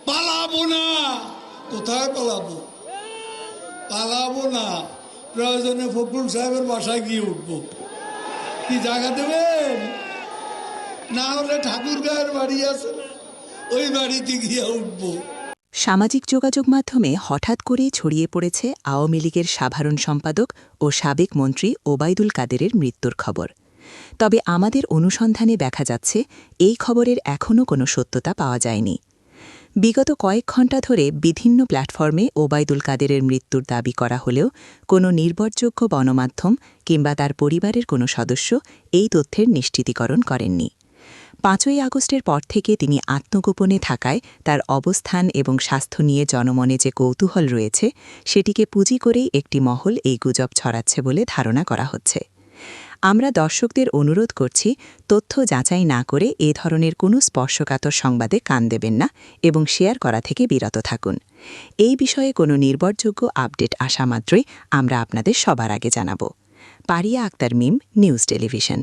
পালাবো না। কোথায় পালাবো? পালাবো না, প্রয়োজনে ফখরুল সাহেবের বাসায় গিয়ে উঠবো। কি জায়গা দেবেন? না হলে ঠাকুরগাঁয়ের বাড়ি আছে, ওই বাড়িতে গিয়ে উঠবো। সামাজিক যোগাযোগ মাধ্যমে হঠাৎ করেই ছড়িয়ে পড়েছে আওয়ামী লীগের সাধারণ সম্পাদক ও সাবেক মন্ত্রী ওবায়দুল কাদেরের মৃত্যুর খবর। তবে আমাদের অনুসন্ধানে দেখা যাচ্ছে এই খবরের এখনও কোনো সত্যতা পাওয়া যায়নি। বিগত কয়েক ঘণ্টা ধরে বিভিন্ন প্ল্যাটফর্মে ওবায়দুল কাদেরের মৃত্যুর দাবি করা হলেও কোনো নির্ভরযোগ্য গণমাধ্যম কিংবা তার পরিবারের কোনো সদস্য এই তথ্যের নিশ্চিতীকরণ করেননি। ৫ই আগস্টের পর থেকে তিনি আত্মগোপনে থাকায় তার অবস্থান এবং স্বাস্থ্য নিয়ে জনমনে যে কৌতূহল রয়েছে সেটিকে পুঁজি করেই একটি মহল এই গুজব ছড়াচ্ছে বলে ধারণা করা হচ্ছে। আমরা দর্শকদের অনুরোধ করছি, তথ্য যাচাই না করে এ ধরনের কোনো স্পর্শকাতর সংবাদে কান দেবেন না এবং শেয়ার করা থেকে বিরত থাকুন। এই বিষয়ে কোনো নির্ভরযোগ্য আপডেট আসা মাত্রই আমরা আপনাদের সবার আগে জানাব। পারিয়া আক্তার মিম, নিউজ টেলিভিশন।